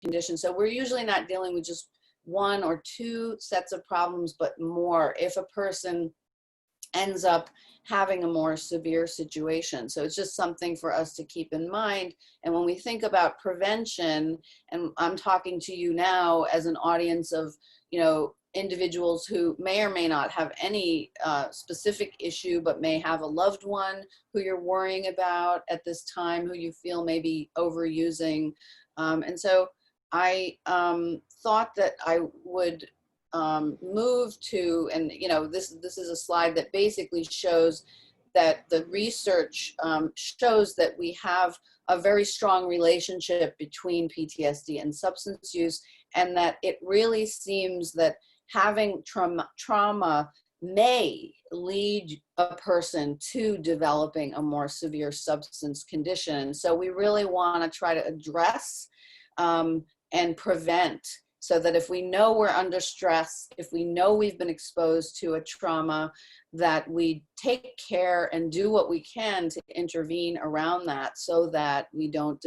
condition. So we're usually not dealing with just one or two sets of problems, but more if a person ends up having a more severe situation. So it's just something for us to keep in mind. And when we think about prevention, and I'm talking to you now as an audience of, individuals who may or may not have any specific issue, but may have a loved one who you're worrying about at this time, who you feel may be overusing. And so I thought that I would move to, and this is a slide that basically shows that the research shows that we have a very strong relationship between PTSD and substance use, and that it really seems that having trauma may lead a person to developing a more severe substance condition. So we really want to try to address and prevent, so that if we know we're under stress, if we know we've been exposed to a trauma, that we take care and do what we can to intervene around that, so that we don't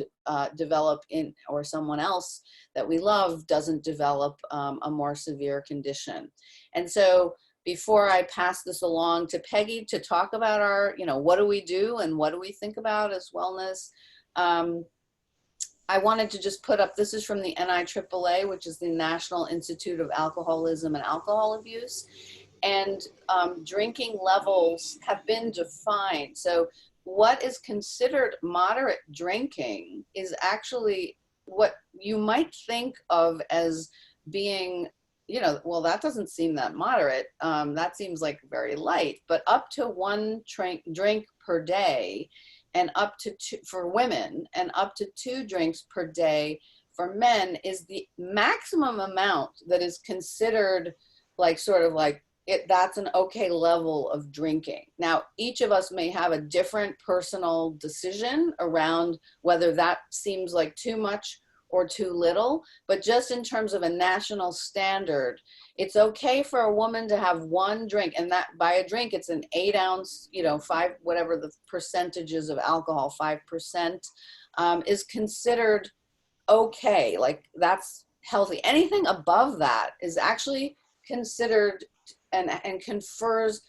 develop or someone else that we love doesn't develop a more severe condition. And so before I pass this along to Peggy to talk about our, what do we do and what do we think about as wellness, I wanted to just put up, this is from the NIAAA, which is the National Institute of Alcoholism and Alcohol Abuse. And drinking levels have been defined. So what is considered moderate drinking is actually what you might think of as being, well, that doesn't seem that moderate. That seems like very light, but up to one drink per day, and up to two for women, and up to 2 drinks per day for men is the maximum amount that is considered that's an okay level of drinking. Now, each of us may have a different personal decision around whether that seems like too much or too little, but just in terms of a national standard, it's okay for a woman to have 1 drink, and that by a drink, it's an 8 ounce, 5, whatever the percentages of alcohol, 5%, is considered okay. Like, that's healthy. Anything above that is actually considered and confers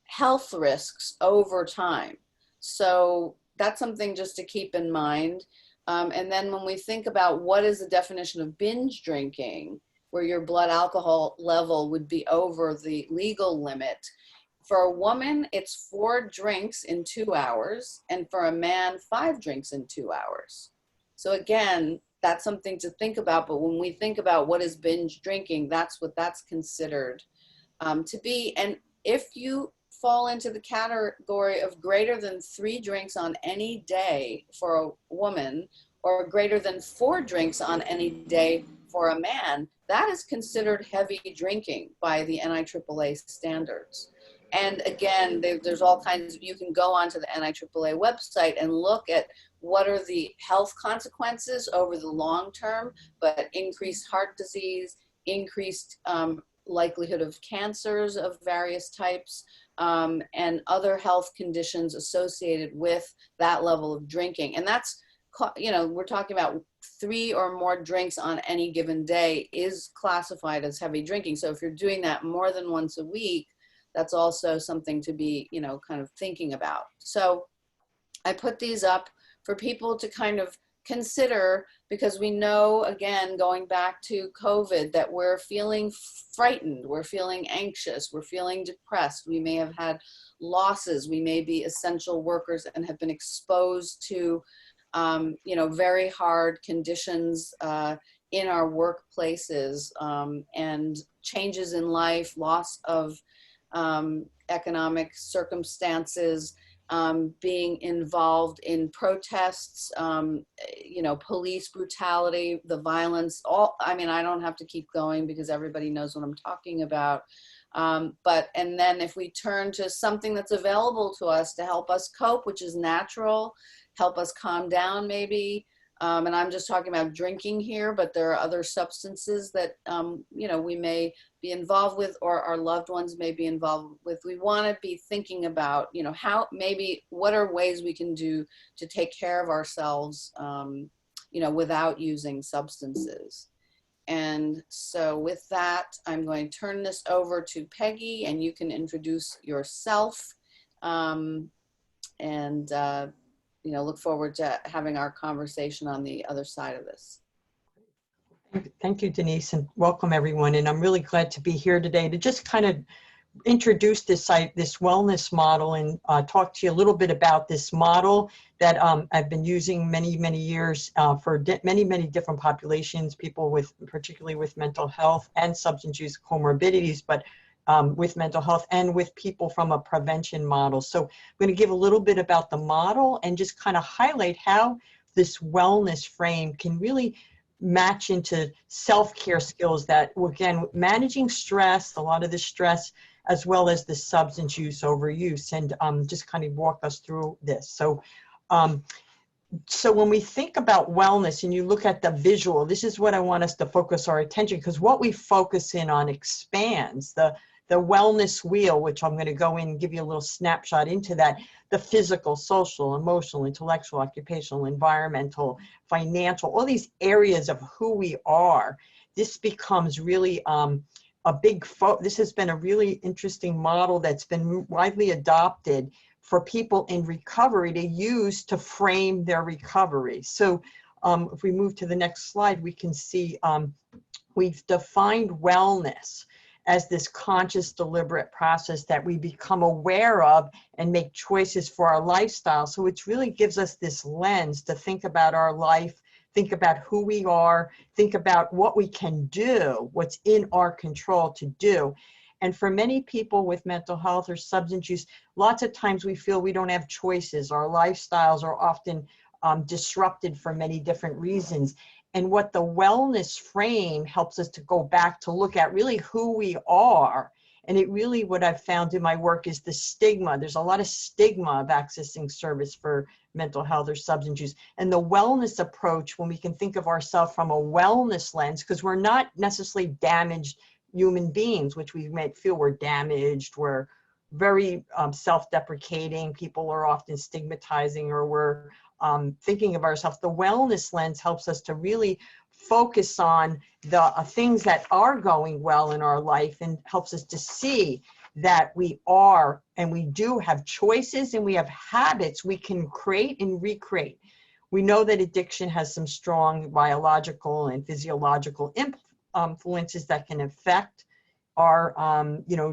health risks over time. So that's something just to keep in mind. And then when we think about what is the definition of binge drinking, where your blood alcohol level would be over the legal limit, for a woman, it's 4 drinks in 2 hours, and for a man, 5 drinks in 2 hours. So again, that's something to think about. But when we think about what is binge drinking, that's what that's considered to be. And if you fall into the category of greater than 3 drinks on any day for a woman, or greater than 4 drinks on any day for a man, that is considered heavy drinking by the NIAAA standards. And again, there's all kinds you can go onto the NIAAA website and look at what are the health consequences over the long term, but increased heart disease, increased likelihood of cancers of various types, and other health conditions associated with that level of drinking. And that's, we're talking about 3 or more drinks on any given day is classified as heavy drinking. So if you're doing that more than once a week, that's also something to be, kind of thinking about. So I put these up for people to kind of consider, because we know, again, going back to COVID, that we're feeling frightened, we're feeling anxious, we're feeling depressed, we may have had losses, we may be essential workers and have been exposed to, very hard conditions in our workplaces, and changes in life, loss of economic circumstances, being involved in protests, police brutality, the violence, I don't have to keep going because everybody knows what I'm talking about. And then if we turn to something that's available to us to help us cope, which is natural, help us calm down maybe, and I'm just talking about drinking here, but there are other substances that, we may be involved with, or our loved ones may be involved with. We want to be thinking about, what are ways we can do to take care of ourselves without using substances. And so with that, I'm going to turn this over to Peggy, and you can introduce yourself, and look forward to having our conversation on the other side of this. Thank you, Denise, and welcome everyone. And I'm really glad to be here today to just kind of introduce this wellness model and talk to you a little bit about this model that I've been using many years for many different populations, people particularly with mental health and substance use comorbidities, but with mental health and with people from a prevention model. So I'm going to give a little bit about the model and just kind of highlight how this wellness frame can really match into self-care skills that, again, managing stress, a lot of the stress, as well as the substance use overuse, and just kind of walk us through this. So when we think about wellness and you look at the visual, this is what I want us to focus our attention, because what we focus in on expands. The wellness wheel, which I'm going to go in and give you a little snapshot into that, the physical, social, emotional, intellectual, occupational, environmental, financial, all these areas of who we are. This becomes really a big this has been a really interesting model that's been widely adopted for people in recovery to use to frame their recovery. So if we move to the next slide, we can see we've defined wellness as this conscious, deliberate process that we become aware of and make choices for our lifestyle. So it really gives us this lens to think about our life, think about who we are, think about what we can do, what's in our control to do. And for many people with mental health or substance use, lots of times we feel we don't have choices. Our lifestyles are often disrupted for many different reasons. And what the wellness frame helps us to go back to look at really who we are. And it really, what I've found in my work is the stigma. There's a lot of stigma of accessing service for mental health or substance use. And the wellness approach, when we can think of ourselves from a wellness lens, because we're not necessarily damaged human beings, which we might feel we're damaged, we're very self-deprecating, people are often stigmatizing, or we're thinking of ourselves. The wellness lens helps us to really focus on the things that are going well in our life and helps us to see that we are and we do have choices and we have habits we can create and recreate. We know that addiction has some strong biological and physiological influences that can affect our,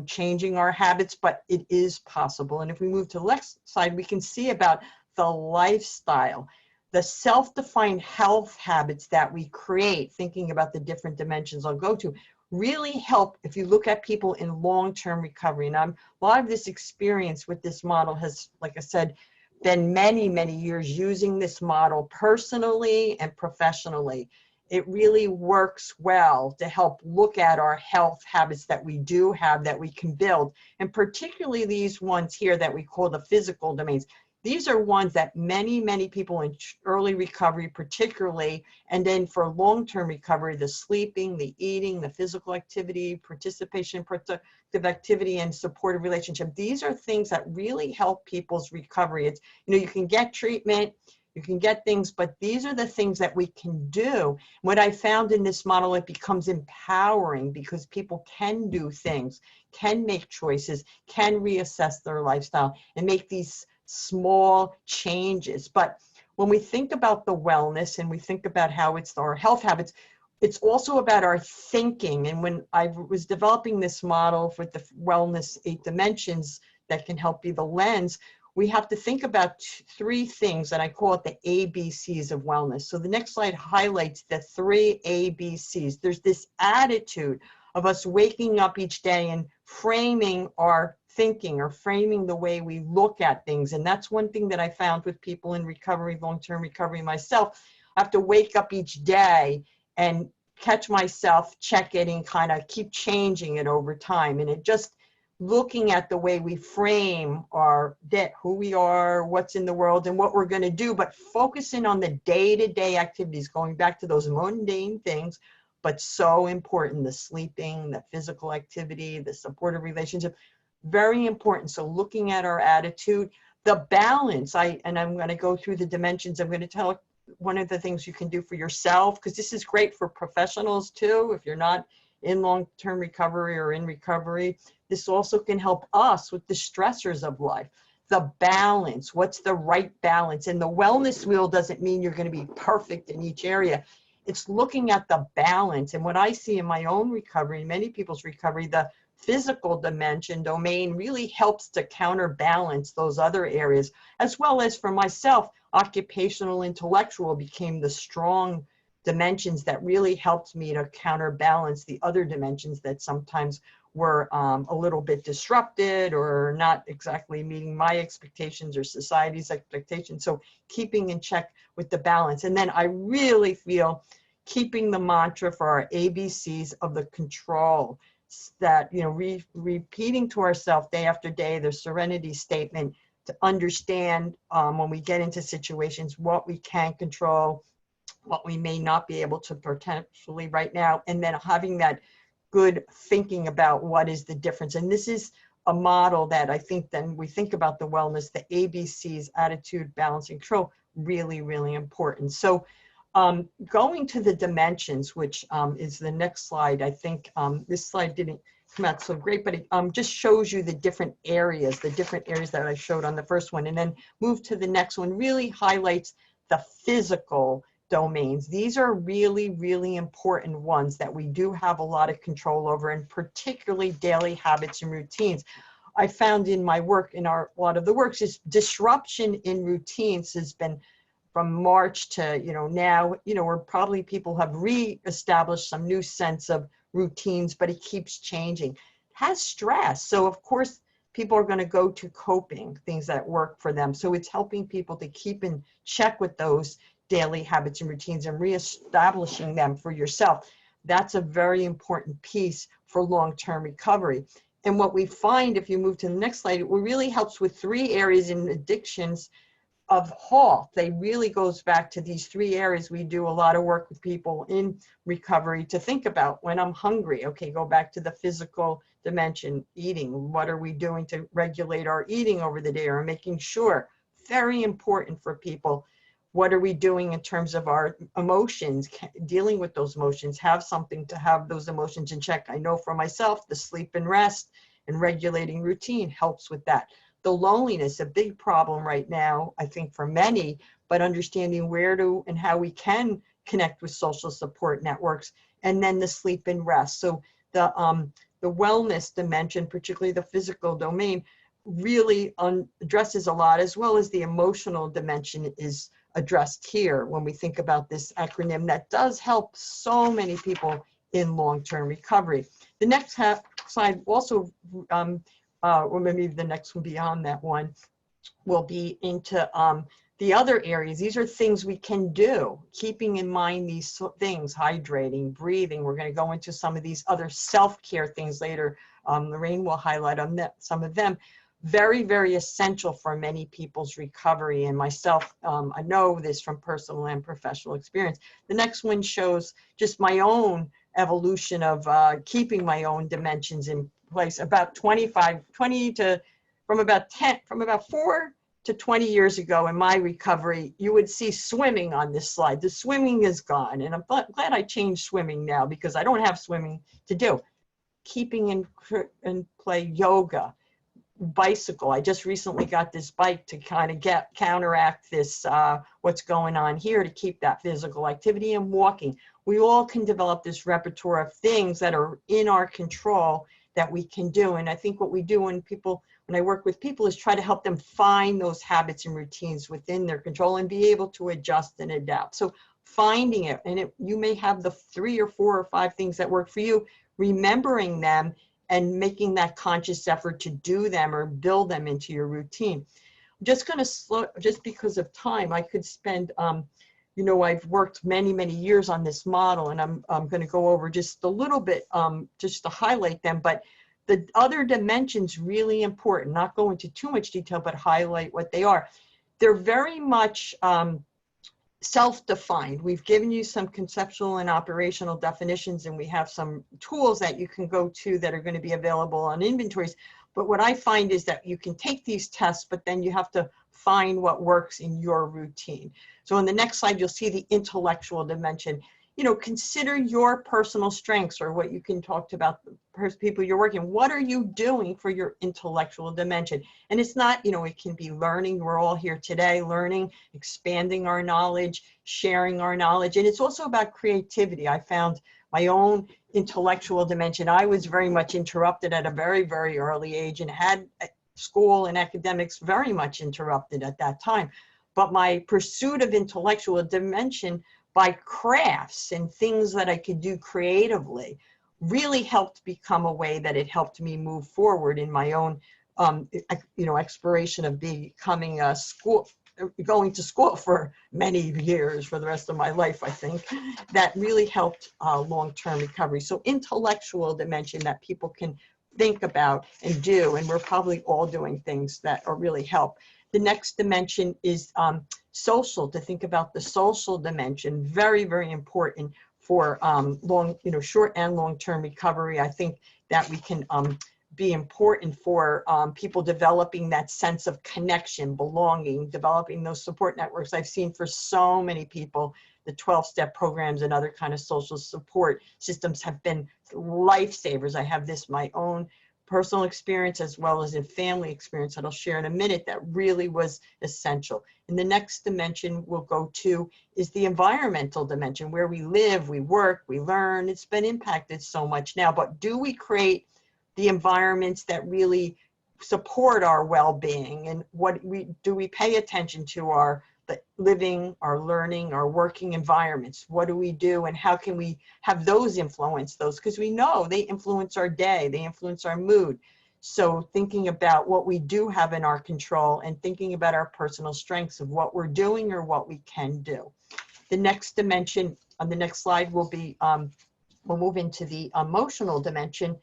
changing our habits, but it is possible. And if we move to the next slide, we can see about the lifestyle, the self-defined health habits that we create, thinking about the different dimensions I'll go to, really help if you look at people in long-term recovery. And a lot of this experience with this model has, like I said, been many years using this model personally and professionally. It really works well to help look at our health habits that we do have that we can build, and particularly these ones here that we call the physical domains. These are ones that many people in early recovery particularly, and then for long-term recovery, the sleeping, the eating, the physical activity, participation, productive activity, and supportive relationship. These are things that really help people's recovery. It's, you can get treatment, you can get things, but these are the things that we can do. What I found in this model, it becomes empowering because people can do things, can make choices, can reassess their lifestyle and make these small changes. But when we think about the wellness and we think about how it's our health habits, it's also about our thinking. And when I was developing this model for the wellness 8 dimensions that can help be the lens, we have to think about 3 things, and I call it the ABCs of wellness. So the next slide highlights the 3 ABCs. There's this attitude of us waking up each day and framing our thinking or framing the way we look at things. And that's one thing that I found with people in recovery, long-term recovery, myself. I have to wake up each day and catch myself, check it, and kind of keep changing it over time. And it just looking at the way we frame our who we are, what's in the world, and what we're going to do, but focusing on the day-to-day activities, going back to those mundane things, but so important, the sleeping, the physical activity, the supportive relationship, very important. So looking at our attitude, the balance, I'm going to go through the dimensions. I'm going to one of the things you can do for yourself, because this is great for professionals too, if you're not in long-term recovery or in recovery, this also can help us with the stressors of life. The balance, what's the right balance? And the wellness wheel doesn't mean you're going to be perfect in each area. It's looking at the balance. And what I see in my own recovery, many people's recovery, the physical dimension domain really helps to counterbalance those other areas, as well as for myself, occupational intellectual became the strong dimensions that really helped me to counterbalance the other dimensions that sometimes were a little bit disrupted or not exactly meeting my expectations or society's expectations. So keeping in check with the balance. And then I really feel keeping the mantra for our ABCs of the control, that, you know, repeating to ourselves day after day, the serenity statement, to understand when we get into situations, what we can control, what we may not be able to potentially right now, and then having that good thinking about what is the difference. And this is a model that I think then we think about the wellness, the ABCs, attitude, balance, and control, really, really important. So going to the dimensions, which is the next slide. I think this slide didn't come out so great, but it just shows you the different areas that I showed on the first one, and then move to the next one, really highlights the physical domains. These are really, really important ones that we do have a lot of control over, and particularly daily habits and routines. I found in my work, in a lot of the works, is disruption in routines has been from March to, you know, now, you know, where probably people have re-established some new sense of routines, but it keeps changing. It has stress. So of course, people are going to go to coping, things that work for them. So it's helping people to keep in check with those daily habits and routines and reestablishing them for yourself. That's a very important piece for long-term recovery. And what we find, if you move to the next slide, it really helps with 3 areas in addictions of halt. They really goes back to these 3 areas. We do a lot of work with people in recovery to think about when I'm hungry. Okay, go back to the physical dimension, eating. What are we doing to regulate our eating over the day, or making sure, very important for people. What are we doing in terms of our emotions, dealing with those emotions, have something to have those emotions in check. I know for myself, the sleep and rest and regulating routine helps with that. The loneliness, a big problem right now, I think for many, but understanding where to and how we can connect with social support networks, and then the sleep and rest. So the wellness dimension, particularly the physical domain, really addresses a lot, as well as the emotional dimension is addressed here when we think about this acronym that does help so many people in long-term recovery. The next slide also, or maybe the next one beyond that one, will be into the other areas. These are things we can do, keeping in mind these things, hydrating, breathing. We're going to go into some of these other self-care things later. Lorraine will highlight on that, some of them. Very, very essential for many people's recovery, and myself, I know this from personal and professional experience. The next one shows just my own evolution of keeping my own dimensions in place. About 20 to, from about 4 to 20 years ago in my recovery, you would see swimming on this slide. The swimming is gone, and I'm glad I changed swimming now because I don't have swimming to do. Keeping in play yoga, bicycle. I just recently got this bike to kind of counteract this, what's going on here, to keep that physical activity, and walking. We all can develop this repertoire of things that are in our control that we can do. And I think what we do when I work with people is try to help them find those habits and routines within their control and be able to adjust and adapt. So finding it, and you may have the 3 or 4 or 5 things that work for you, remembering them and making that conscious effort to do them or build them into your routine. I'm just going to slow, just because of time, I could spend, you know, I've worked many, many years on this model, and I'm going to go over just a little bit just to highlight them. But the other dimensions really important, not go into too much detail, but highlight what they are. They're very much self-defined. We've given you some conceptual and operational definitions, and we have some tools that you can go to that are going to be available on inventories. But what I find is that you can take these tests, but then you have to find what works in your routine. So on the next slide, you'll see the intellectual dimension. You know, consider your personal strengths, or what you can talk to about the people you're working. What are you doing for your intellectual dimension? And it's not, you know, it can be learning. We're all here today learning, expanding our knowledge, sharing our knowledge. And it's also about creativity. I found my own intellectual dimension. I was very much interrupted at a very, very early age, and had school and academics very much interrupted at that time. But my pursuit of intellectual dimension by crafts and things that I could do creatively really helped become a way that it helped me move forward in my own, you know, exploration of becoming a going to school for many years, for the rest of my life, I think, that really helped long-term recovery. So intellectual dimension that people can think about and do, and we're probably all doing things that are really help. The next dimension is social, to think about the social dimension, very, very important for short and long-term recovery. I think that we can be important for people developing that sense of connection, belonging, developing those support networks. I've seen for so many people, the 12-step programs and other kind of social support systems have been lifesavers. I have this, my own personal experience, as well as a family experience that I'll share in a minute, that really was essential. And the next dimension we'll go to is the environmental dimension, where we live, we work, we learn. It's been impacted so much now, but do we create the environments that really support our well-being? And what do we pay attention to our living, our learning, our working environments? What do we do, and how can we have those influence those? Because we know they influence our day, they influence our mood. So thinking about what we do have in our control, and thinking about our personal strengths of what we're doing or what we can do. The next dimension on the next slide will be, we'll move into the emotional dimension.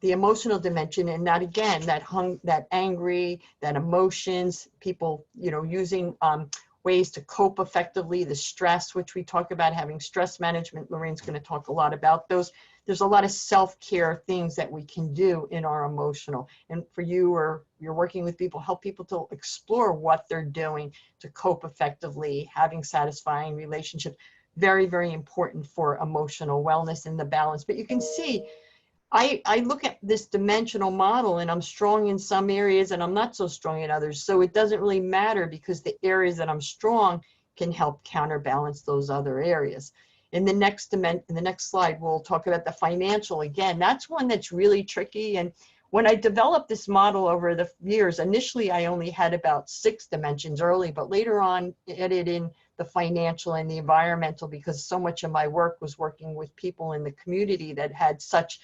The emotional dimension, and that again, that angry, that emotions, people, you know, using ways to cope effectively, the stress, which we talk about, having stress management. Lorraine's going to talk a lot about those. There's a lot of self-care things that we can do in our emotional. And for you, or you're working with people, help people to explore what they're doing to cope effectively, having satisfying relationships. Very, very important for emotional wellness and the balance. But you can see, I look at this dimensional model, and I'm strong in some areas and I'm not so strong in others. So it doesn't really matter, because the areas that I'm strong can help counterbalance those other areas. In the next slide, we'll talk about the financial. Again, that's one that's really tricky. And when I developed this model over the years, initially I only had about 6 dimensions early, but later on added in the financial and the environmental, because so much of my work was working with people in the community that had such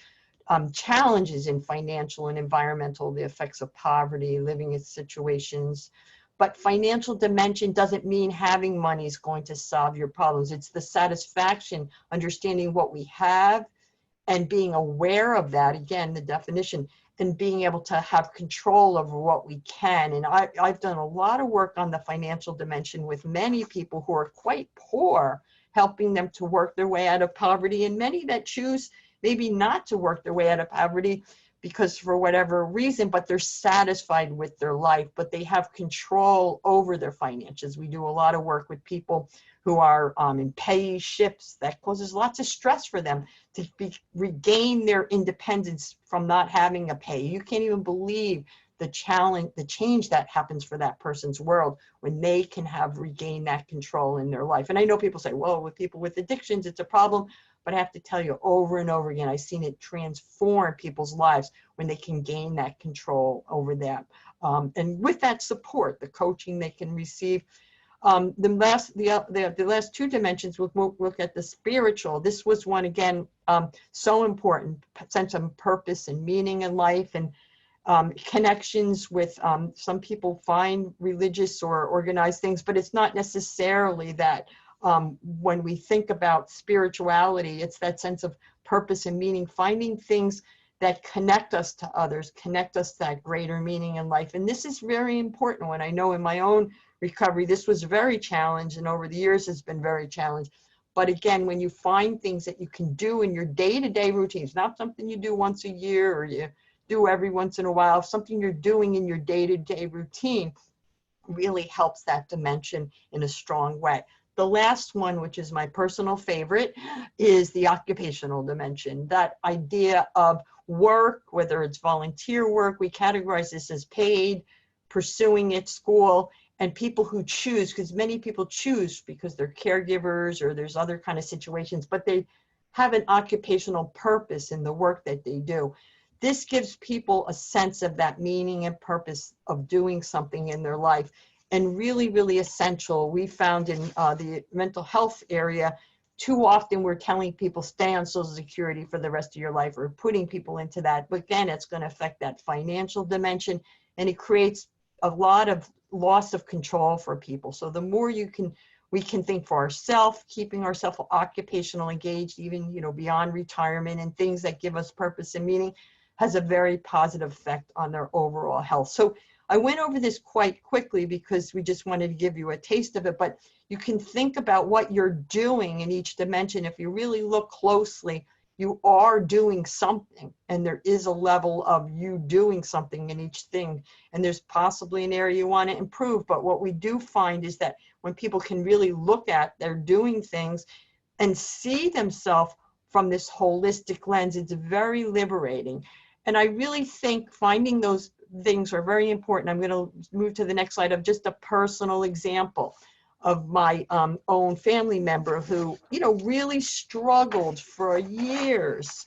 challenges in financial and environmental, the effects of poverty, living in situations. But financial dimension doesn't mean having money is going to solve your problems. It's the satisfaction, understanding what we have and being aware of that, again, the definition, and being able to have control over what we can. And I've done a lot of work on the financial dimension with many people who are quite poor, helping them to work their way out of poverty, and many that choose maybe not to work their way out of poverty because for whatever reason, but they're satisfied with their life, but they have control over their finances. We do a lot of work with people who are in pay ships. That causes lots of stress for them to regain their independence from not having a pay. You can't even believe the challenge, the change that happens for that person's world when they can have regained that control in their life. And I know people say, well, with people with addictions, it's a problem. But I have to tell you, over and over again, I've seen it transform people's lives when they can gain that control over that. And with that support, the coaching they can receive. The last 2 dimensions, we'll look at the spiritual. This was one, again, so important, sense of purpose and meaning in life, and connections with, some people find religious or organized things, but it's not necessarily that. When we think about spirituality, it's that sense of purpose and meaning, finding things that connect us to others, connect us to that greater meaning in life. And this is very important. When I know in my own recovery, this was very challenged, and over the years has been very challenged. But again, when you find things that you can do in your day-to-day routines, not something you do once a year or you do every once in a while, something you're doing in your day-to-day routine, really helps that dimension in a strong way. The last one, which is my personal favorite, is the occupational dimension. That idea of work, whether it's volunteer work, we categorize this as paid, pursuing it, school, and people who choose, because many people choose because they're caregivers or there's other kind of situations, but they have an occupational purpose in the work that they do. This gives people a sense of that meaning and purpose of doing something in their life, and really, really essential. We found in the mental health area, too often we're telling people stay on Social Security for the rest of your life, or putting people into that. But again, it's going to affect that financial dimension, and it creates a lot of loss of control for people. So the more we can think for ourselves, keeping ourselves occupational engaged, even beyond retirement, and things that give us purpose and meaning, has a very positive effect on their overall health. So I went over this quite quickly because we just wanted to give you a taste of it, but you can think about what you're doing in each dimension. If you really look closely, you are doing something, and there is a level of you doing something in each thing, and there's possibly an area you want to improve. But what we do find is that when people can really look at their doing things and see themselves from this holistic lens, it's very liberating. And I really think finding those things are very important. I'm going to move to the next slide of just a personal example of my own family member who, really struggled for years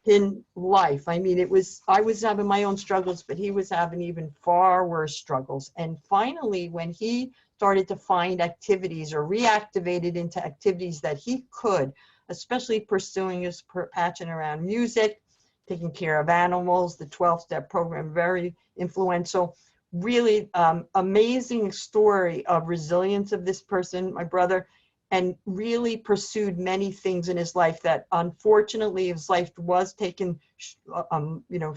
in life. I mean, I was having my own struggles, but he was having even far worse struggles. And finally, when he started to find activities or reactivated into activities that he could, especially pursuing his passion around music, taking care of animals, the 12-step program, very influential, really amazing story of resilience of this person, my brother, and really pursued many things in his life that unfortunately his life was taken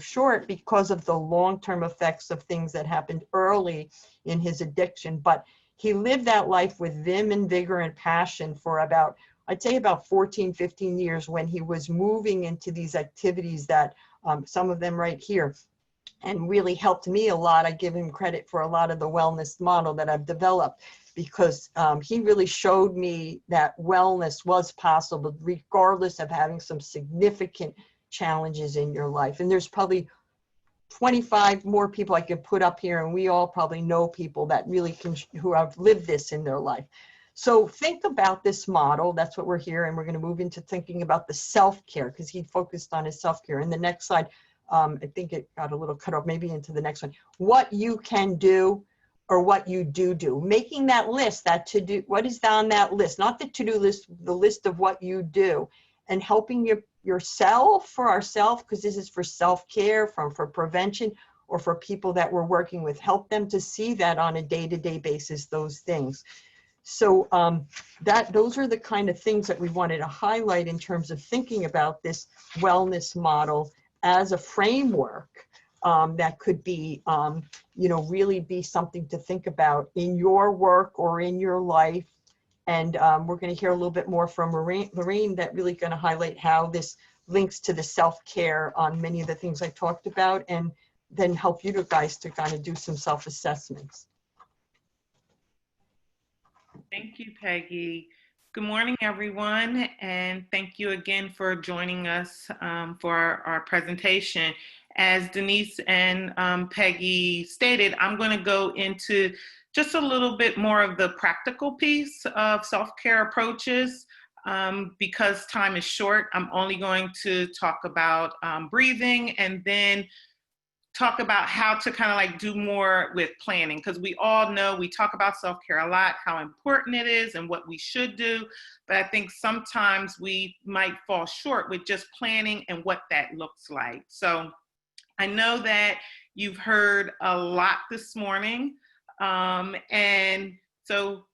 short because of the long-term effects of things that happened early in his addiction. But he lived that life with vim and vigor and passion for I'd say about 14, 15 years, when he was moving into these activities that some of them right here, and really helped me a lot. I give him credit for a lot of the wellness model that I've developed, because he really showed me that wellness was possible regardless of having some significant challenges in your life. And there's probably 25 more people I could put up here, and we all probably know people that really who have lived this in their life. So think about this model. That's what we're here. And we're going to move into thinking about the self-care, because he focused on his self-care. In the next slide, I think it got a little cut off, maybe into the next one. What you can do or what you do. Making that list, that to-do, what is on that list? Not the to-do list, the list of what you do. And helping yourself, for ourselves, because this is for self-care, for prevention, or for people that we're working with. Help them to see that on a day-to-day basis, those things. So those are the kind of things that we wanted to highlight in terms of thinking about this wellness model as a framework that could be, really be something to think about in your work or in your life. And we're going to hear a little bit more from Lorraine that really going to highlight how this links to the self-care on many of the things I talked about, and then help you guys to kind of do some self-assessments. Thank you, Peggy. Good morning, everyone, and thank you again for joining us for our presentation. As Denise and Peggy stated, I'm going to go into just a little bit more of the practical piece of self-care approaches. Because time is short, I'm only going to talk about breathing, and then talk about how to kind of like do more with planning, because we all know, we talk about self-care a lot, how important it is and what we should do, but I think sometimes we might fall short with just planning and what that looks like. So I know that you've heard a lot this morning, and so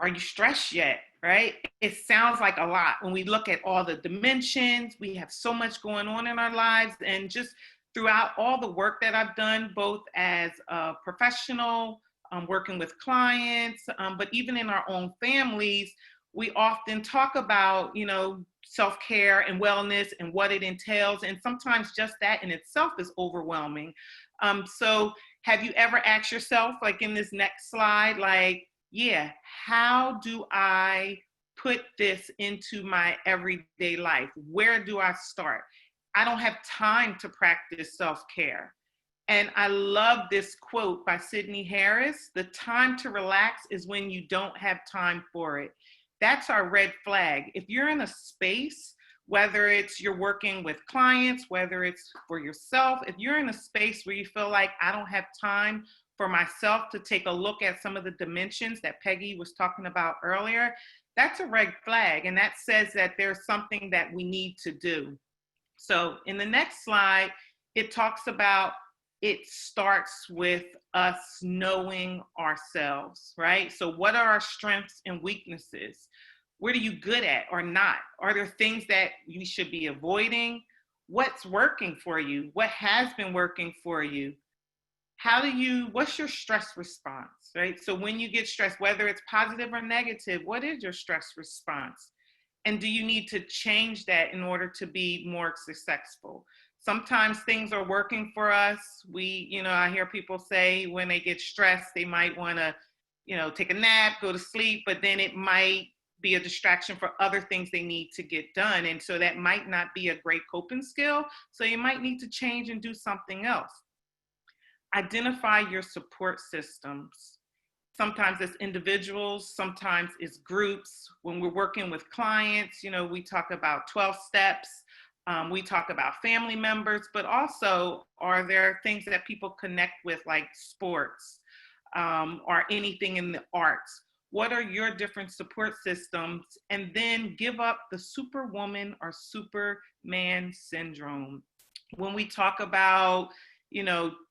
are you stressed yet? Right? It sounds like a lot when we look at all the dimensions. We have so much going on in our lives, and just throughout all the work that I've done, both as a professional, working with clients, but even in our own families, we often talk about, you know, self-care and wellness and what it entails. And sometimes just that in itself is overwhelming. So have you ever asked yourself, like in this next slide, like, yeah, how do I put this into my everyday life? Where do I start? I don't have time to practice self-care. And I love this quote by Sydney Harris: the time to relax is when you don't have time for it. That's our red flag. If you're in a space, whether it's you're working with clients, whether it's for yourself, if you're in a space where you feel like I don't have time for myself to take a look at some of the dimensions that Peggy was talking about earlier, that's a red flag. And that says that there's something that we need to do. So in the next slide, it talks about it starts with us knowing ourselves, right? So what are our strengths and weaknesses? What are you good at or not? Are there things that you should be avoiding? What's working for you? What has been working for you? What's your stress response, right? So when you get stressed, whether it's positive or negative, what is your stress response? And do you need to change that in order to be more successful? Sometimes things are working for us. I hear people say when they get stressed, they might want to, take a nap, go to sleep, but then it might be a distraction for other things they need to get done. And so that might not be a great coping skill. So you might need to change and do something else. Identify your support systems. Sometimes it's individuals, sometimes it's groups. When we're working with clients, we talk about 12 steps. We talk about family members, but also are there things that people connect with like sports or anything in the arts? What are your different support systems? And then give up the superwoman or superman syndrome. When we talk about,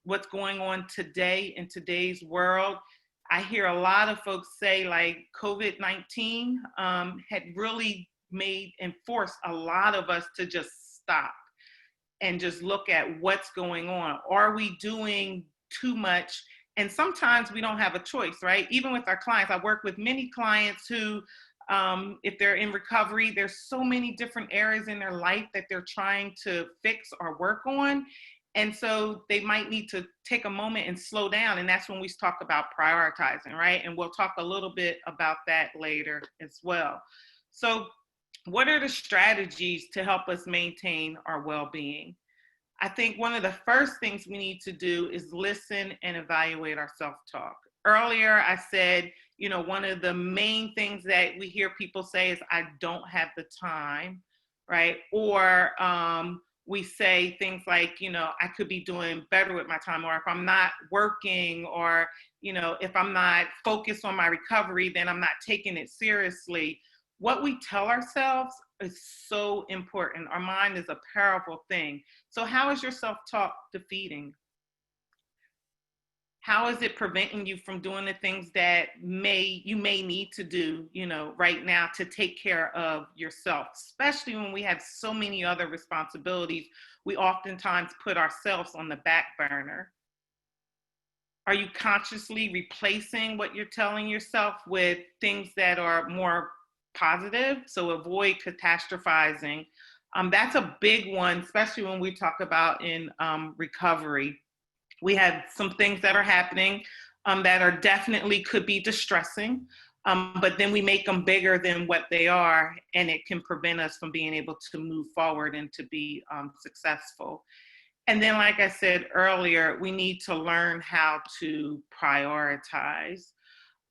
what's going on today in today's world, I hear a lot of folks say like COVID-19 had really made and forced a lot of us to just stop and just look at what's going on. Are we doing too much? And sometimes we don't have a choice, right? Even with our clients, I work with many clients who, if they're in recovery, there's so many different areas in their life that they're trying to fix or work on. And so they might need to take a moment and slow down. And that's when we talk about prioritizing, right? And we'll talk a little bit about that later as well. So what are the strategies to help us maintain our well-being? I think one of the first things we need to do is listen and evaluate our self-talk. Earlier, I said, one of the main things that we hear people say is, I don't have the time, right? Or we say things like, I could be doing better with my time, or if I'm not working, or, if I'm not focused on my recovery, then I'm not taking it seriously. What we tell ourselves is so important. Our mind is a powerful thing. So how is your self-talk defeating? How is it preventing you from doing the things that you may need to do, right now to take care of yourself, especially when we have so many other responsibilities. We oftentimes put ourselves on the back burner. Are you consciously replacing what you're telling yourself with things that are more positive? So avoid catastrophizing. That's a big one, especially when we talk about in recovery. We have some things that are happening that are definitely could be distressing, but then we make them bigger than what they are, and it can prevent us from being able to move forward and to be successful. And then, like I said earlier, we need to learn how to prioritize.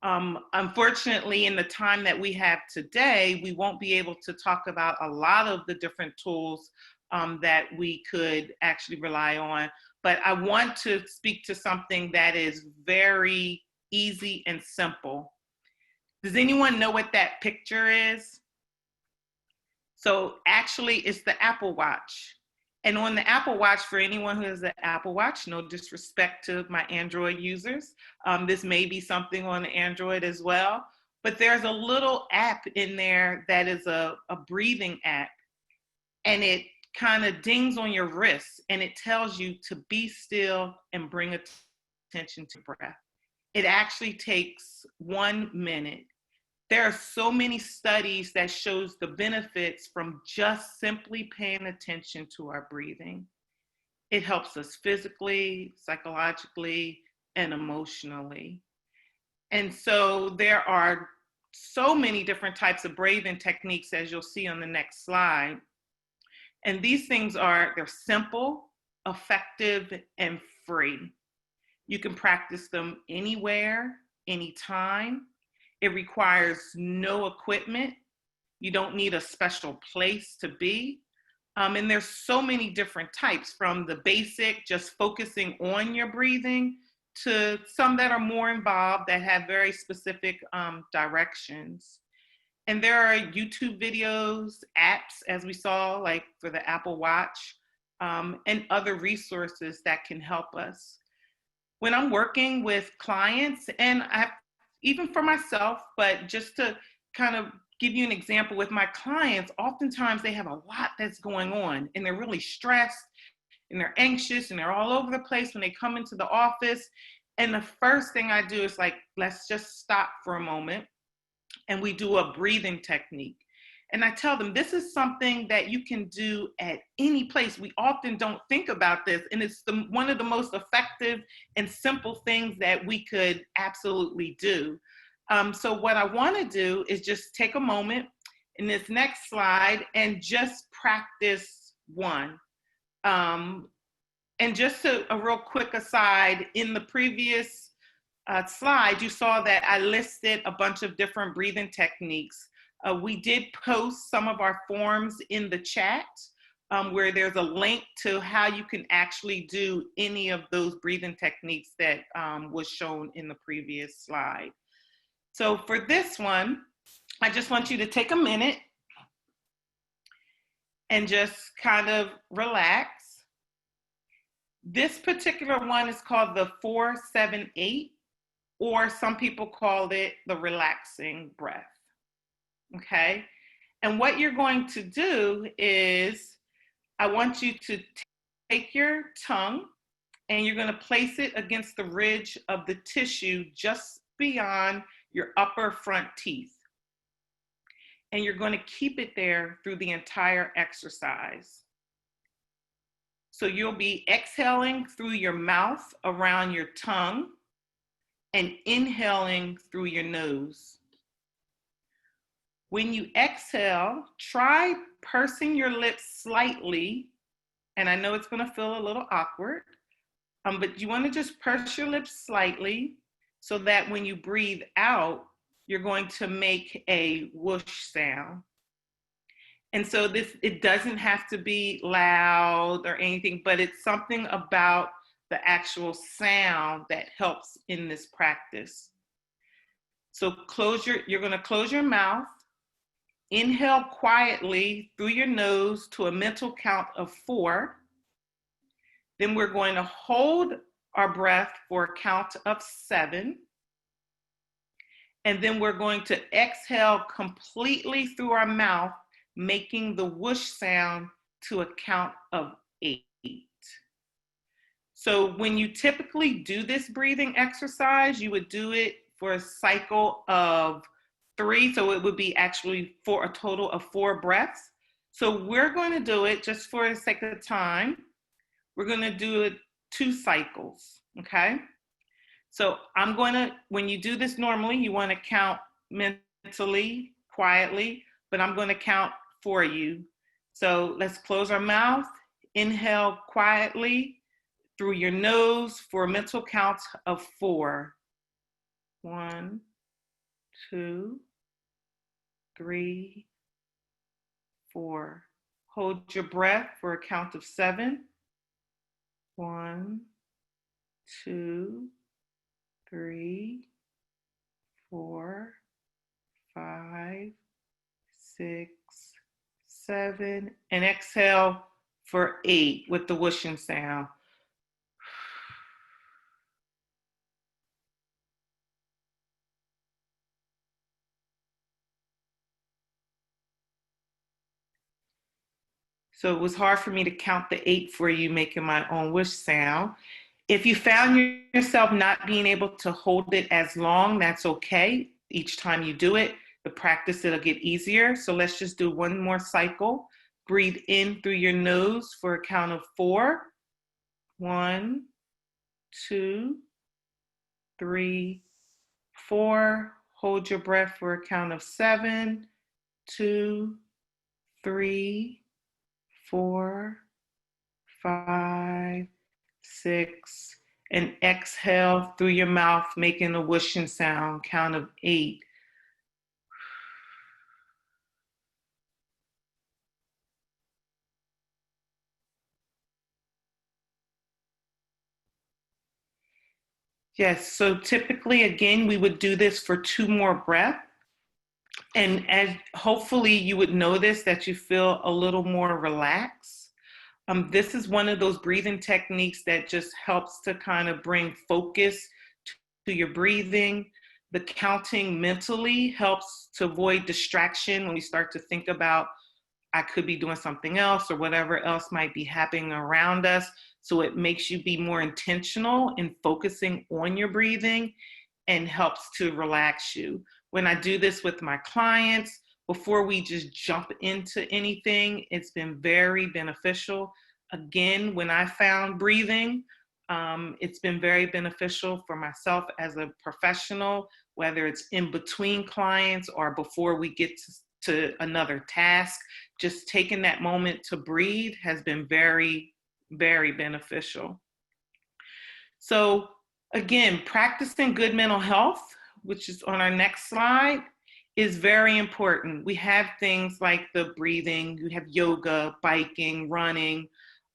Unfortunately, in the time that we have today, we won't be able to talk about a lot of the different tools that we could actually rely on. But I want to speak to something that is very easy and simple. Does anyone know what that picture is? So actually, it's the Apple Watch. And on the Apple Watch, for anyone who has an Apple Watch, no disrespect to my Android users, this may be something on Android as well, but there's a little app in there that is a breathing app, and it kind of dings on your wrist, and it tells you to be still and bring attention to breath. It actually takes 1 minute. There are so many studies that shows the benefits from just simply paying attention to our breathing. It helps us physically, psychologically, and emotionally. And so there are so many different types of breathing techniques, as you'll see on the next slide. And these things they're simple, effective, and free. You can practice them anywhere, anytime. It requires no equipment. You don't need a special place to be. And there's so many different types, from the basic, just focusing on your breathing, to some that are more involved that have very specific directions. And there are YouTube videos, apps, as we saw, like for the Apple Watch, and other resources that can help us. When I'm working with clients, and even for myself, but just to kind of give you an example with my clients, oftentimes they have a lot that's going on and they're really stressed and they're anxious and they're all over the place when they come into the office. And the first thing I do is like, let's just stop for a moment, and we do a breathing technique. And I tell them, this is something that you can do at any place. We often don't think about this, and it's one of the most effective and simple things that we could absolutely do. So what I want to do is just take a moment in this next slide and just practice one. And just a real quick aside, in the previous slide, you saw that I listed a bunch of different breathing techniques. We did post some of our forms in the chat, where there's a link to how you can actually do any of those breathing techniques that was shown in the previous slide. So for this one, I just want you to take a minute and just kind of relax. This particular one is called the 4-7-8, or some people call it the relaxing breath. Okay, and what you're going to do is, I want you to take your tongue and you're going to place it against the ridge of the tissue just beyond your upper front teeth. And you're going to keep it there through the entire exercise. So you'll be exhaling through your mouth around your tongue and inhaling through your nose. When you exhale, try pursing your lips slightly. And I know it's going to feel a little awkward, but you want to just purse your lips slightly so that when you breathe out, you're going to make a whoosh sound. And so it doesn't have to be loud or anything, but it's something about the actual sound that helps in this practice. So you're going to close your mouth. Inhale quietly through your nose to a mental count of 4. Then we're going to hold our breath for a count of 7. And then we're going to exhale completely through our mouth, making the whoosh sound to a count of 8. So when you typically do this breathing exercise, you would do it for a cycle of 3, so it would be actually for a total of 4 breaths. So we're going to do it, just for the sake of time, we're going to do it 2 cycles, okay? So when you do this normally, you want to count mentally, quietly, but I'm going to count for you. So let's close our mouth, inhale quietly through your nose for a mental count of 4. 1, 2, 3, 4. Hold your breath for a count of 7. 1, 2, 3, 4, 5, 6, 7, and exhale for 8 with the whooshing sound. So it was hard for me to count the 8 for you, making my own whoosh sound. If you found yourself not being able to hold it as long, that's okay. Each time you do it, the practice, it'll get easier. So let's just do one more cycle. Breathe in through your nose for a count of 4. 1, 2, 3, 4. Hold your breath for a count of 7, 2, 3, 4, 5, 6. And exhale through your mouth, making a whooshing sound, count of 8. Yes, so typically, again, we would do this for 2 more breaths. And as hopefully you would notice that you feel a little more relaxed. This is one of those breathing techniques that just helps to kind of bring focus to your breathing. The counting mentally helps to avoid distraction when we start to think about, I could be doing something else or whatever else might be happening around us. So it makes you be more intentional in focusing on your breathing and helps to relax you. When I do this with my clients, before we just jump into anything, it's been very beneficial. Again, when I found breathing, it's been very beneficial for myself as a professional, whether it's in between clients or before we get to another task. Just taking that moment to breathe has been very, very beneficial. So again, practicing good mental health, which is on our next slide, is very important. We have things like the breathing, you have yoga, biking, running,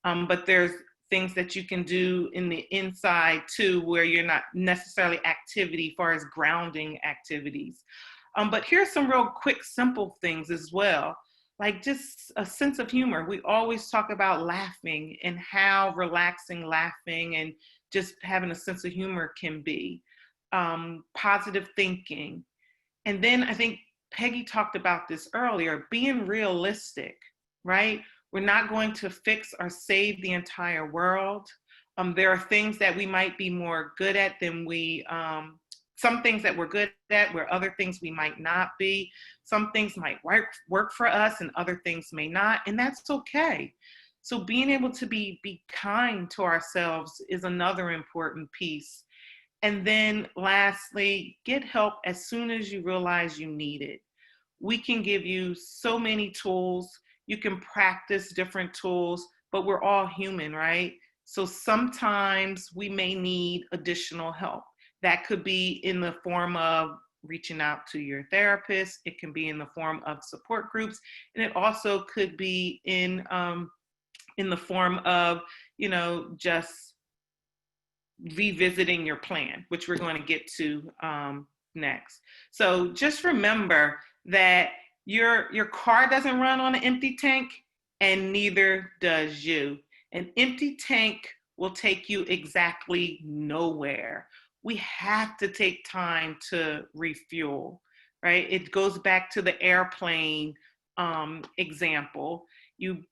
but there's things that you can do in the inside too, where you're not necessarily activity as far as grounding activities. But here's some real quick, simple things as well, like just a sense of humor. We always talk about laughing and how relaxing laughing and just having a sense of humor can be. Positive thinking. And then I think Peggy talked about this earlier, being realistic, right? We're not going to fix or save the entire world. There are things that we might be more good at than some things that we're good at, where other things we might not be. Some things might work for us and other things may not, and that's okay. So being able to be kind to ourselves is another important piece. And then lastly, get help as soon as you realize you need it. We can give you so many tools. You can practice different tools, but we're all human, right? So sometimes we may need additional help. That could be in the form of reaching out to your therapist. It can be in the form of support groups. And it also could be in the form of, just revisiting your plan, which we're going to get to next. So just remember that your car doesn't run on an empty tank, and neither does you. An empty tank will take you exactly nowhere. We have to take time to refuel, right? It goes back to the airplane example.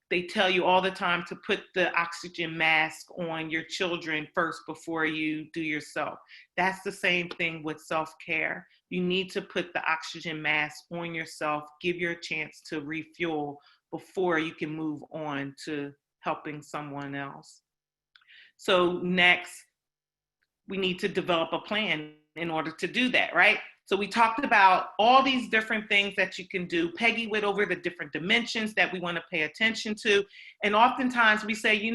They tell you all the time to put the oxygen mask on your children first before you do yourself. That's the same thing with self-care. You need to put the oxygen mask on yourself, give your chance to refuel before you can move on to helping someone else. So next, we need to develop a plan in order to do that, right? So we talked about all these different things that you can do. Peggy went over the different dimensions that we want to pay attention to. And oftentimes we say,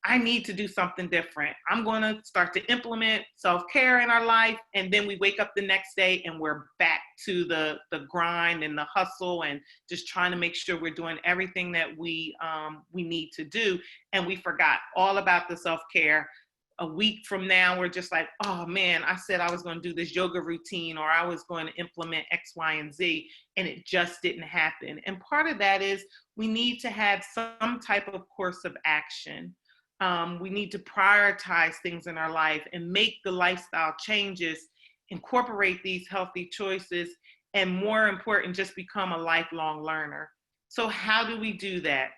I need to do something different. I'm going to start to implement self-care in our life. And then we wake up the next day and we're back to the grind and the hustle and just trying to make sure we're doing everything that we need to do. And we forgot all about the self-care. A week from now, we're just like, oh man, I said I was going to do this yoga routine, or I was going to implement X, Y, and Z, and it just didn't happen. And part of that is we need to have some type of course of action. We need to prioritize things in our life and make the lifestyle changes, incorporate these healthy choices, and more important, just become a lifelong learner. So how do we do that?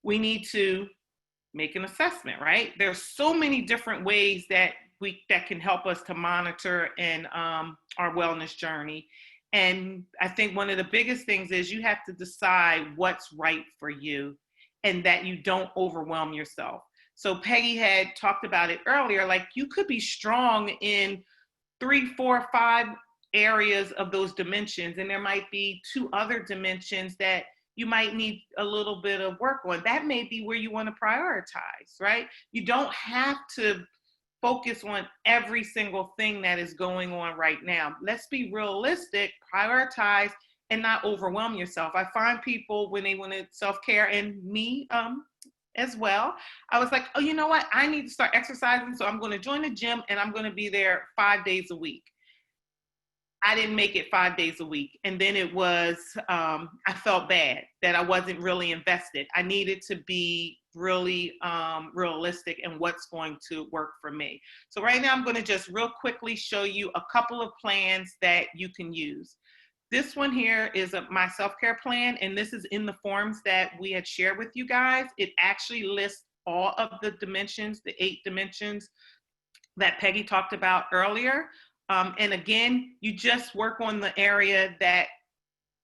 We need to make an assessment, right? There's so many different ways that can help us to monitor in our wellness journey. And I think one of the biggest things is you have to decide what's right for you and that you don't overwhelm yourself. So Peggy had talked about it earlier, like you could be strong in 3, 4, 5 areas of those dimensions, and there might be 2 other dimensions that you might need a little bit of work on. That may be where you want to prioritize, right? You don't have to focus on every single thing that is going on right now. Let's be realistic, prioritize, and not overwhelm yourself. I find people when they want to self-care, and me as well, I was like, oh, you know what? I need to start exercising, so I'm going to join the gym and I'm going to be there 5 days a week. I didn't make it 5 days a week. And then it was, I felt bad that I wasn't really invested. I needed to be really realistic in what's going to work for me. So right now I'm going to just real quickly show you a couple of plans that you can use. This one here is my self-care plan, and this is in the forms that we had shared with you guys. It actually lists all of the dimensions, the 8 dimensions that Peggy talked about earlier. And again, you just work on the area that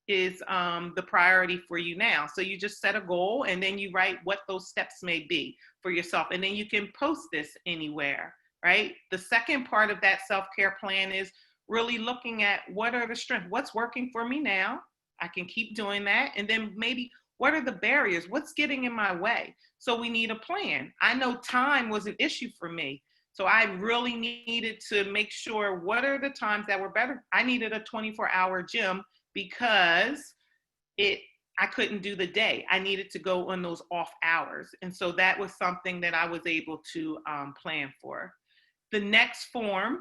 is the priority for you now. So you just set a goal and then you write what those steps may be for yourself. And then you can post this anywhere, right? The second part of that self-care plan is really looking at what are the strengths, what's working for me now. I can keep doing that. And then maybe what are the barriers? What's getting in my way? So we need a plan. I know time was an issue for me. So I really needed to make sure what are the times that were better. I needed a 24-hour gym because I couldn't do the day. I needed to go on those off hours. And so that was something that I was able to plan for. The next form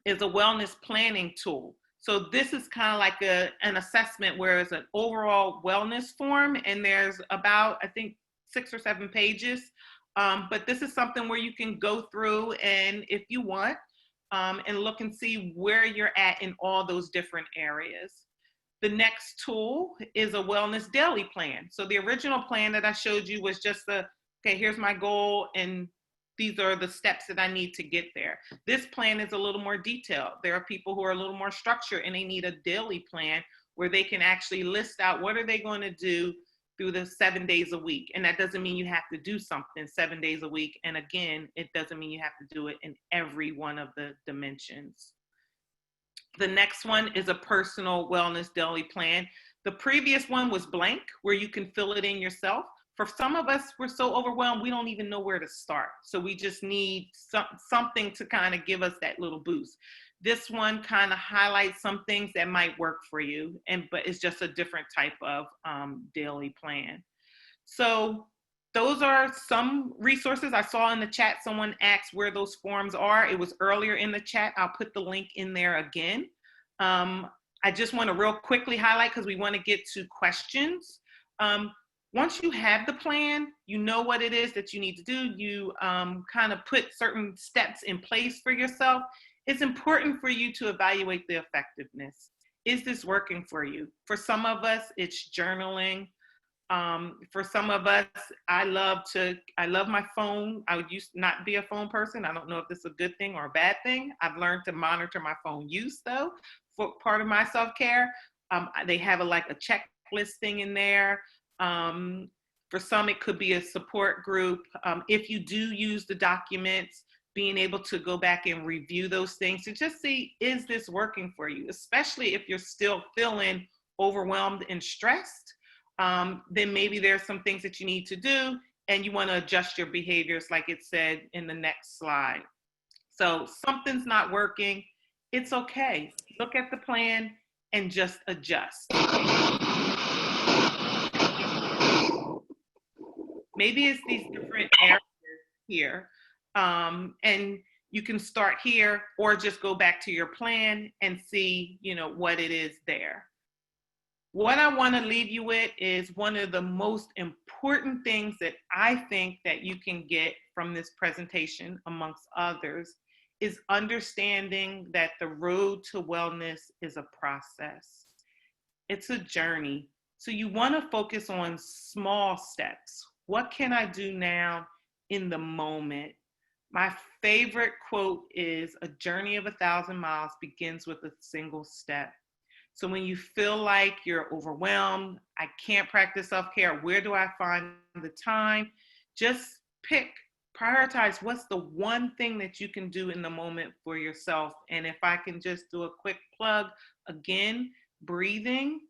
is a wellness planning tool. So this is kind of like an assessment where it's an overall wellness form, and there's about, I think, 6 or 7 pages. But this is something where you can go through and if you want, and look and see where you're at in all those different areas. The next tool is a wellness daily plan. So the original plan that I showed you was just okay, here's my goal and these are the steps that I need to get there. This plan is a little more detailed. There are people who are a little more structured and they need a daily plan where they can actually list out what are they going to do through the 7 days a week. And that doesn't mean you have to do something 7 days a week. And again, it doesn't mean you have to do it in every one of the dimensions. The next one is a personal wellness daily plan. The previous one was blank, where you can fill it in yourself. For some of us, we're so overwhelmed, we don't even know where to start. So we just need something to kind of give us that little boost. This one kind of highlights some things that might work for you, but it's just a different type of daily plan. So those are some resources. I saw in the chat, someone asked where those forms are. It was earlier in the chat. I'll put the link in there again. I just want to real quickly highlight, because we want to get to questions. Once you have the plan, you know what it is that you need to do. You kind of put certain steps in place for yourself. It's important for you to evaluate the effectiveness. Is this working for you? For some of us, it's journaling. For some of us, I love my phone. I would used to not be a phone person. I don't know if this is a good thing or a bad thing. I've learned to monitor my phone use though, for part of my self-care. They have a checklist thing in there. For some, it could be a support group. If you do use the documents, being able to go back and review those things to just see, is this working for you? Especially if you're still feeling overwhelmed and stressed, then maybe there's some things that you need to do and you want to adjust your behaviors like it said in the next slide. So something's not working, it's okay. Look at the plan and just adjust. Maybe it's these different areas here. And you can start here or just go back to your plan and see, what it is there. What I want to leave you with is one of the most important things that I think that you can get from this presentation, amongst others, is understanding that the road to wellness is a process. It's a journey. So you want to focus on small steps. What can I do now in the moment? My favorite quote is, "A journey of 1,000 miles begins with a single step." So when you feel like you're overwhelmed, I can't practice self-care, where do I find the time? Just prioritize what's the one thing that you can do in the moment for yourself. And if I can just do a quick plug, again, breathing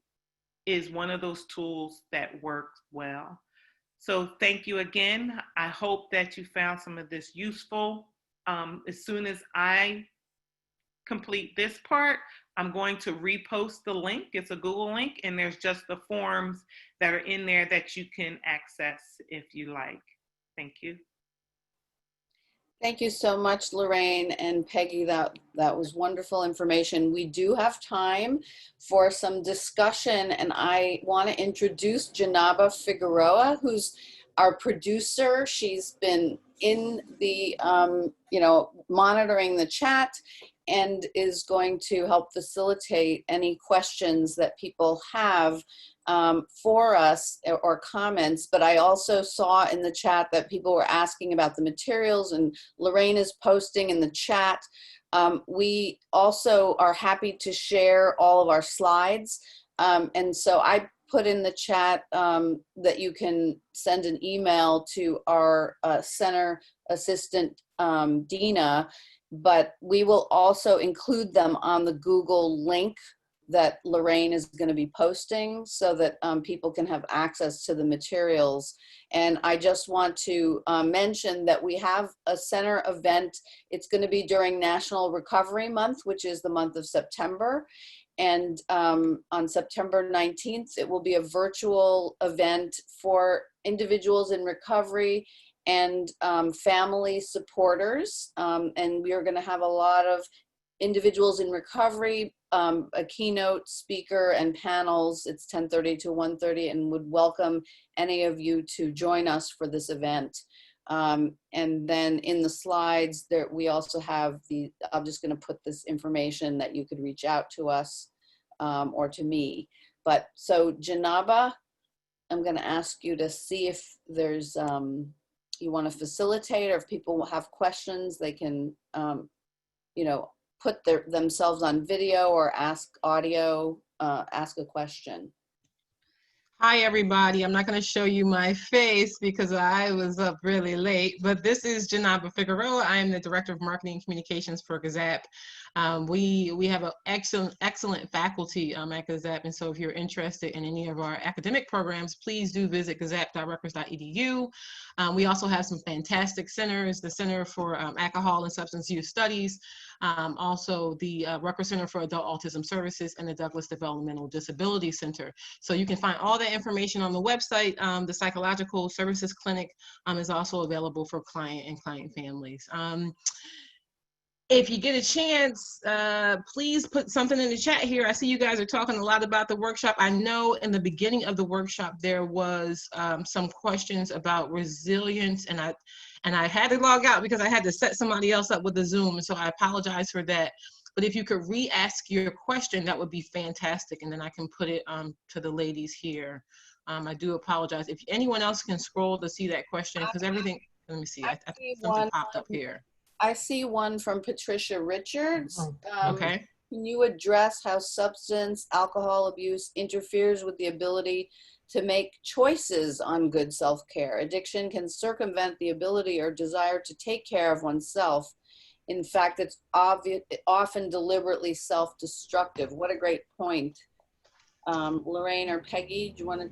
is one of those tools that works well. So thank you again. I hope that you found some of this useful. As soon as I complete this part, I'm going to repost the link. It's a Google link, and there's just the forms that are in there that you can access if you like. Thank you. Thank you so much, Lorraine and Peggy. That was wonderful information. We do have time for some discussion, and I want to introduce Janaba Figueroa, who's our producer. She's been in the, monitoring the chat and is going to help facilitate any questions that people have for us or comments. But I also saw in the chat that people were asking about the materials, and Lorraine is posting in the chat. We also are happy to share all of our slides. And so I put in the chat that you can send an email to our center assistant, Dina, but we will also include them on the Google link that Lorraine is going to be posting so that people can have access to the materials. And I just want to mention that we have a center event. It's going to be during National Recovery Month, which is the month of September. And on September 19th, it will be a virtual event for individuals in recovery and family supporters. And we are going to have a lot of individuals in recovery, a keynote speaker and panels. It's 10:30 to 1:30, and would welcome any of you to join us for this event. And then in the slides there, we also have I'm just going to put this information that you could reach out to us or to me. But so Janaba, I'm going to ask you to see if there's, you want to facilitate, or if people have questions, they can, put themselves on video or ask audio, ask a question. Hi, everybody. I'm not going to show you my face because I was up really late, but this is Janaba Figueroa. I am the Director of Marketing and Communications for GAZAP. We have an excellent faculty at GAZAP, and so if you're interested in any of our academic programs, please do visit gazap.rutgers.edu. We also have some fantastic centers, the Center for Alcohol and Substance Use Studies, also the Rutgers Center for Adult Autism Services, and the Douglas Developmental Disability Center. So you can find all that information on the website. The Psychological Services Clinic is also available for client and client families. If you get a chance, please put something in the chat here. I see you guys are talking a lot about the workshop. I know in the beginning of the workshop there was some questions about resilience, and I had to log out because I had to set somebody else up with the Zoom, so I apologize for that. But if you could re-ask your question, that would be fantastic, and then I can put it to the ladies here. I do apologize. If anyone else can scroll to see that question, because everything, let me see, I think something popped up here. I see one from Patricia Richards. Okay. Can you address how substance, alcohol abuse interferes with the ability to make choices on good self-care? Addiction can circumvent the ability or desire to take care of oneself. In fact, it's often deliberately self-destructive. What a great point. Lorraine or Peggy, do you want to?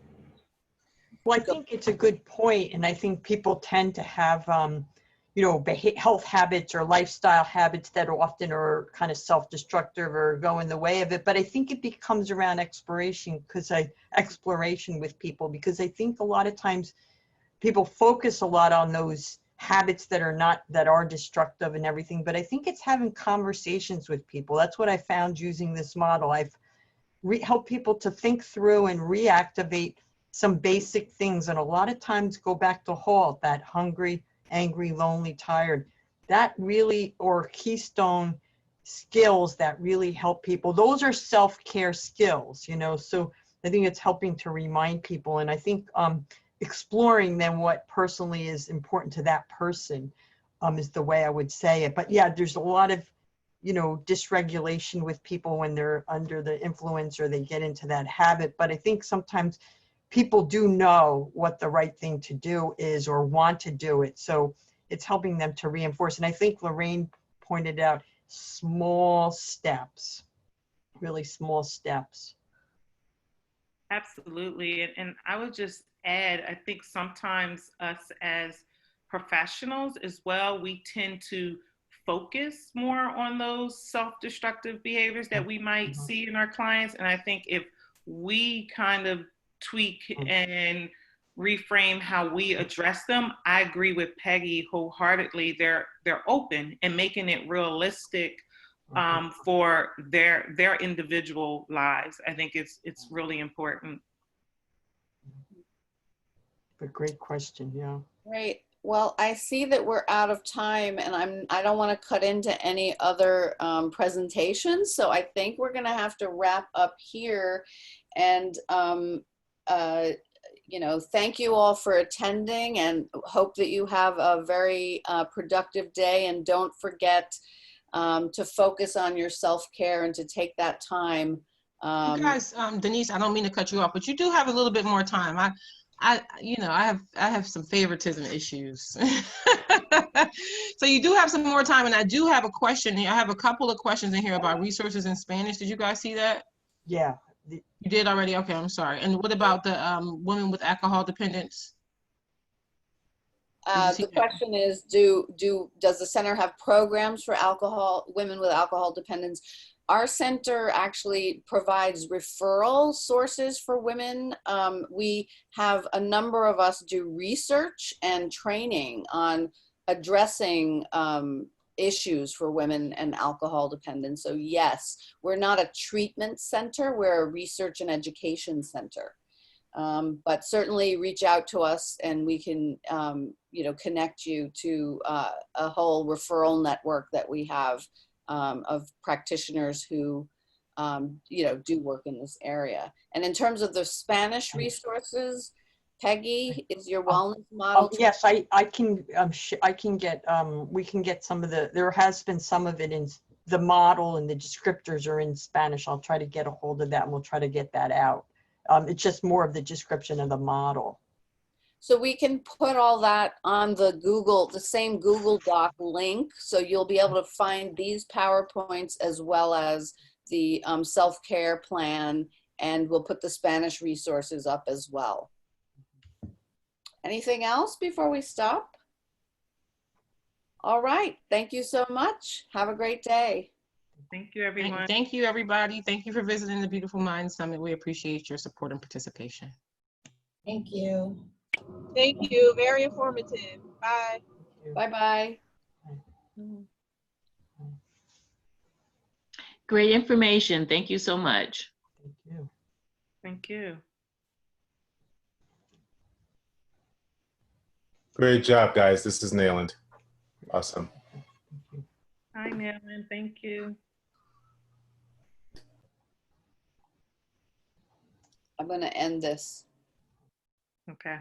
Well, I think it's a good point, and I think people tend to have health habits or lifestyle habits that often are kind of self-destructive or go in the way of it. But I think it becomes around exploration with people, because I think a lot of times people focus a lot on those habits that are destructive and everything. But I think it's having conversations with people. That's what I found using this model. I've helped people to think through and reactivate some basic things. And a lot of times go back to HALT, that hungry, angry, lonely, tired, that really, or keystone skills that really help people. Those are self-care skills, so I think it's helping to remind people. And I think exploring then what personally is important to that person is the way I would say it. But yeah, there's a lot of dysregulation with people when they're under the influence or they get into that habit. But I think sometimes people do know what the right thing to do is or want to do it. So it's helping them to reinforce. And I think Lorraine pointed out small steps, really small steps. Absolutely. And I would just add, I think sometimes us as professionals as well, we tend to focus more on those self-destructive behaviors that we might see in our clients. And I think if we kind of tweak and reframe how we address them, I agree with Peggy wholeheartedly. They're open and making it realistic for their individual lives. I think it's really important. A great question, yeah. Great. Well, I see that we're out of time, and I don't want to cut into any other presentations, so I think we're going to have to wrap up here. And thank you all for attending, and hope that you have a very productive day. And don't forget to focus on your self-care and to take that time. You guys, Denise, I don't mean to cut you off, but you do have a little bit more time. I have some favoritism issues. So you do have some more time, and I do have a question here. I have a couple of questions in here about resources in Spanish. Did you guys see that? Yeah. You did already? Okay, I'm sorry. And what about the women with alcohol dependence? The question is, does the center have programs for women with alcohol dependence? Our center actually provides referral sources for women. We have a number of us do research and training on addressing issues for women and alcohol dependence. So yes, we're not a treatment center, we're a research and education center. But certainly reach out to us, and we can connect you to a whole referral network that we have of practitioners who do work in this area. And in terms of the Spanish resources, Peggy, is your wellness model? Yes, I can get, we can get some of there has been some of it in the model, and the descriptors are in Spanish. I'll try to get a hold of that, and we'll try to get that out. It's just more of the description of the model. So we can put all that on the same Google Doc link. So you'll be able to find these PowerPoints as well as the self-care plan, and we'll put the Spanish resources up as well. Anything else before we stop? All right. Thank you so much. Have a great day. Thank you, everyone. Thank you, everybody. Thank you for visiting the Beautiful Mind Summit. We appreciate your support and participation. Thank you. Thank you. Very informative. Bye. Bye-bye. Great information. Thank you so much. Thank you. Thank you. Great job, guys. This is Nayland. Awesome. Hi, Nayland. Thank you. I'm going to end this. Okay.